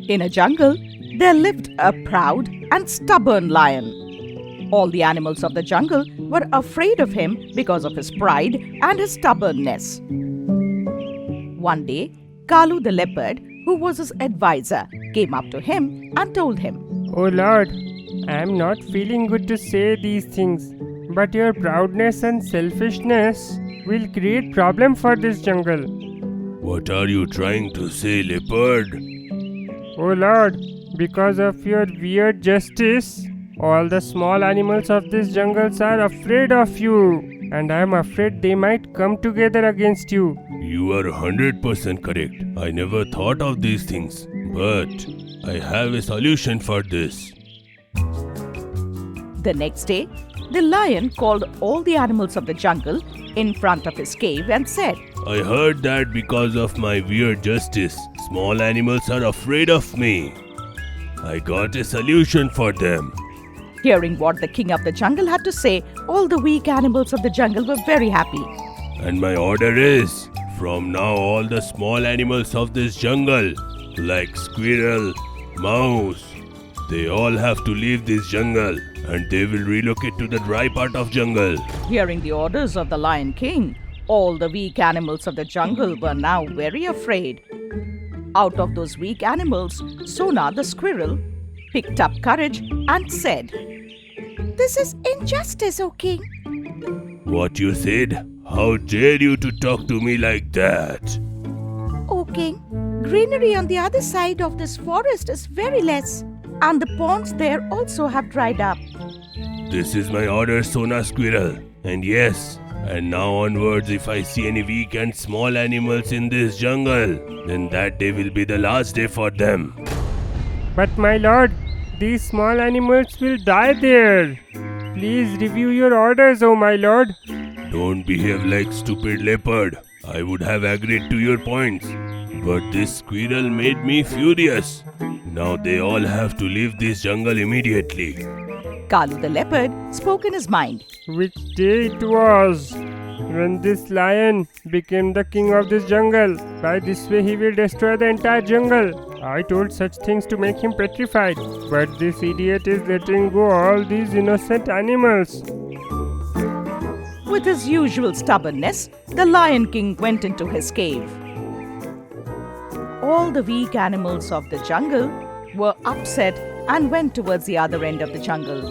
In a jungle, there lived a proud and stubborn lion. All the animals of the jungle were afraid of him because of his pride and his stubbornness. One day, Kalu the leopard, who was his advisor, came up to him and told him, "Oh Lord, I am not feeling good to say these things, but your proudness and selfishness will create problem for this jungle." What are you trying to say, Leopard? "Oh Lord, because of your weird justice, all the small animals of this jungle are afraid of you, and I am afraid they might come together against you." You are 100% correct. I never thought of these things, but I have a solution for this. The next day, the lion called all the animals of the jungle in front of his cave and said, I heard that because of my weird justice, small animals are afraid of me. I got a solution for them. Hearing what the king of the jungle had to say, all the weak animals of the jungle were very happy. And my order is, from now all the small animals of this jungle, like squirrel, mouse, they all have to leave this jungle and they will relocate to the dry part of jungle. Hearing the orders of the Lion King, all the weak animals of the jungle were now very afraid. Out of those weak animals, Sonu the squirrel picked up courage and said, "This is injustice, O king." What you said? How dare you to talk to me like that? O king, greenery on the other side of this forest is very less, and the ponds there also have dried up. This is my order, Sonu Squirrel. And yes, and now onwards, if I see any weak and small animals in this jungle, then that day will be the last day for them. "But my lord, these small animals will die there. Please review your orders, oh my lord." Don't behave like stupid leopard. I would have agreed to your points, but this squirrel made me furious. Now they all have to leave this jungle immediately. Kalu the leopard spoke in his mind. Which day it was when this lion became the king of this jungle. By this way he will destroy the entire jungle. I told such things to make him petrified, but this idiot is letting go all these innocent animals. With his usual stubbornness, the Lion King went into his cave. All the weak animals of the jungle were upset and went towards the other end of the jungle.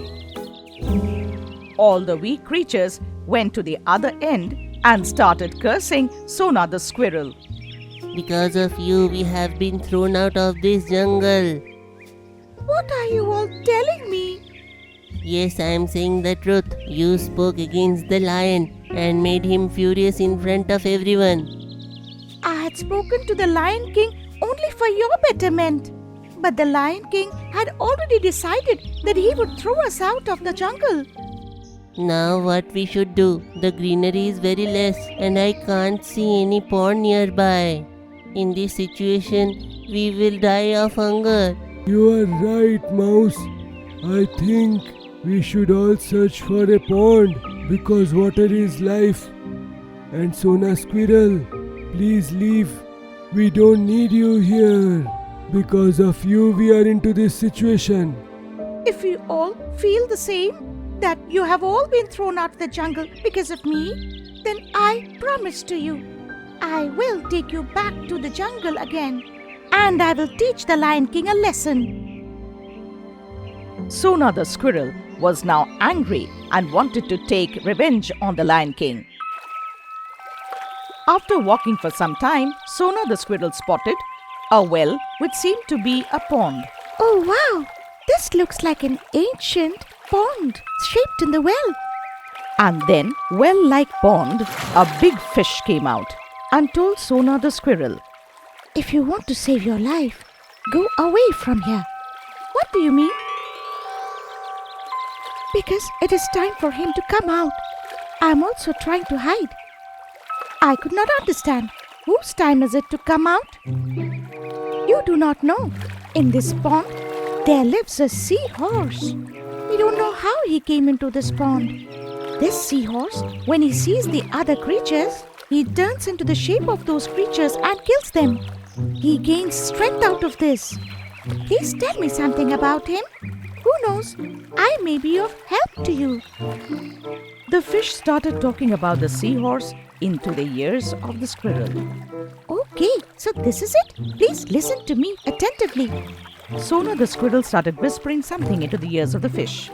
All the weak creatures went to the other end and started cursing Sonu the squirrel. "Because of you, we have been thrown out of this jungle." What are you all telling me? Yes, I am saying the truth. You spoke against the lion and made him furious in front of everyone. I had spoken to the Lion King only for your betterment. But the Lion King had already decided that he would throw us out of the jungle. Now what we should do? The greenery is very less and I can't see any pond nearby. In this situation, we will die of hunger. You are right, Mouse. I think we should all search for a pond because water is life. And Sonu Squirrel, please leave. We don't need you here. Because of you, we are into this situation. If you all feel the same, that you have all been thrown out of the jungle because of me, then I promise to you, I will take you back to the jungle again. And I will teach the Lion King a lesson. Sonu the squirrel was now angry and wanted to take revenge on the Lion King. After walking for some time, Sonu the squirrel spotted a well which seemed to be a pond. Oh wow! This looks like an ancient pond shaped in the well. And then, well-like pond, a big fish came out and told Sonu the squirrel, "If you want to save your life, go away from here." What do you mean? Because it is time for him to come out. I am also trying to hide. I could not understand. Whose time is it to come out? You do not know. In this pond, there lives a seahorse. We don't know how he came into this pond. This seahorse, when he sees the other creatures, he turns into the shape of those creatures and kills them. He gains strength out of this. Please tell me something about him. Who knows? I may be of help to you. The fish started talking about the seahorse into the ears of the squirrel. Okay, so this is it. Please listen to me attentively. Sonu the squirrel started whispering something into the ears of the fish.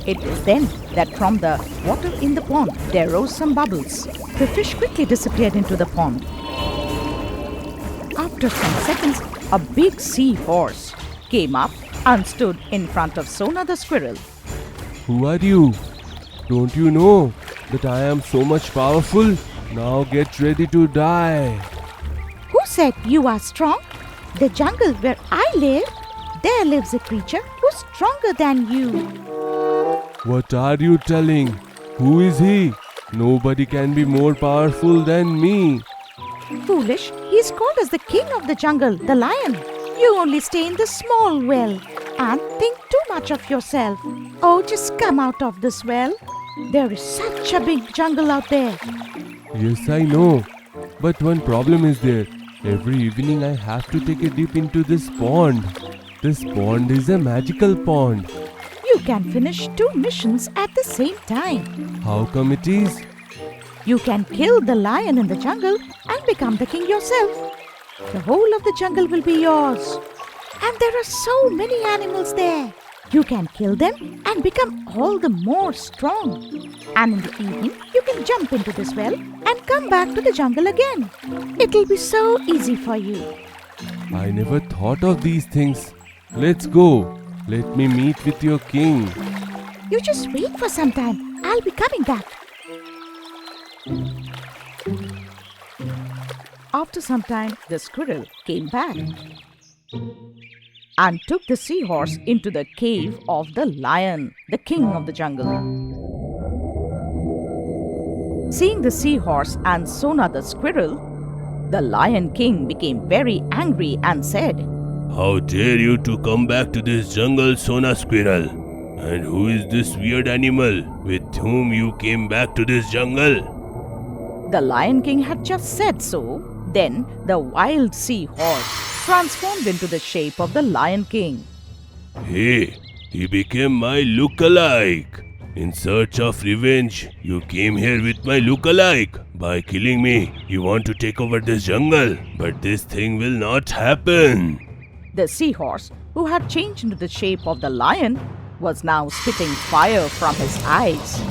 It was then that from the water in the pond there rose some bubbles. The fish quickly disappeared into the pond. After some seconds, a big seahorse came up and stood in front of Sonu the squirrel. Who are you? Don't you know that I am so much powerful? Now get ready to die. Who said you are strong? The jungle where I live, there lives a creature who's stronger than you. What are you telling? Who is he? Nobody can be more powerful than me. Foolish, he's called as the king of the jungle, the lion. You only stay in the small well and think too much of yourself. Oh, just come out of this well. There is such a big jungle out there. Yes, I know. But one problem is there. Every evening I have to take a dip into this pond. This pond is a magical pond. You can finish 2 missions at the same time. How come it is? You can kill the lion in the jungle and become the king yourself. The whole of the jungle will be yours. And there are so many animals there. You can kill them and become all the more strong. And in the evening, you can jump into this well and come back to the jungle again. It'll be so easy for you. I never thought of these things. Let's go. Let me meet with your king. You just wait for some time. I'll be coming back. After some time, the squirrel came back and took the seahorse into the cave of the lion, the king of the jungle. Seeing the seahorse and Sonu the squirrel, the lion king became very angry and said, How dare you to come back to this jungle, Sonu squirrel? And who is this weird animal with whom you came back to this jungle? The Lion King had just said so. Then the wild seahorse transformed into the shape of the Lion King. Hey, he became my look-alike. In search of revenge, you came here with my look-alike. By killing me, you want to take over this jungle. But this thing will not happen. The seahorse, who had changed into the shape of the lion, was now spitting fire from his eyes.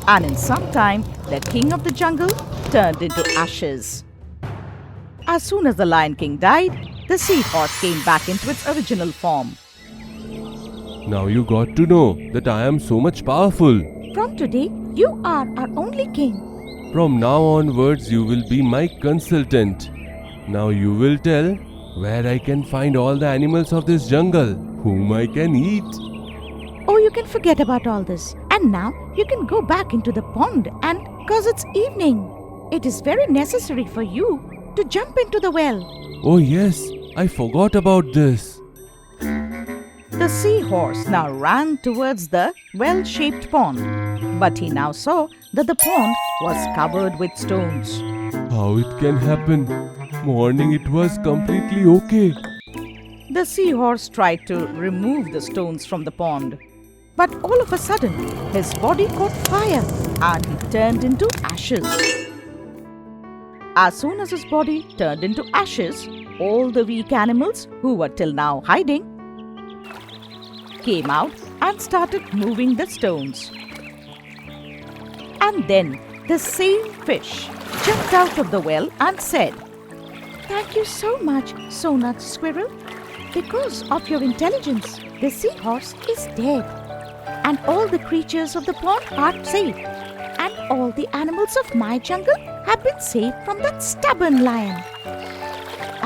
And in some time, the king of the jungle turned into ashes. As soon as the Lion King died, the seahorse came back into its original form. Now you got to know that I am so much powerful. From today, you are our only king. From now onwards, you will be my consultant. Now you will tell where I can find all the animals of this jungle, whom I can eat. Oh, you can forget about all this. And now you can go back into the pond and, cause it's evening, it is very necessary for you to jump into the well. Oh yes, I forgot about this. The seahorse now ran towards the well-shaped pond, but he now saw that the pond was covered with stones. How it can happen? Morning it was completely okay. The seahorse tried to remove the stones from the pond, but all of a sudden his body caught fire and he turned into ashes. As soon as his body turned into ashes, all the weak animals who were till now hiding came out and started moving the stones. And then the same fish jumped out of the well and said, "Thank you so much, Sonu the squirrel. Because of your intelligence, the seahorse is dead. And all the creatures of the pond are safe. And all the animals of my jungle have been saved from that stubborn lion."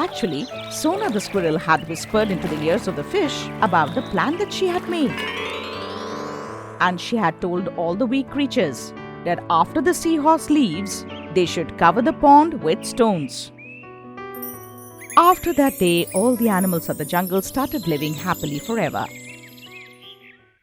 Actually, Sonu the squirrel had whispered into the ears of the fish about the plan that she had made. And she had told all the weak creatures that after the seahorse leaves, they should cover the pond with stones. After that day, all the animals of the jungle started living happily forever.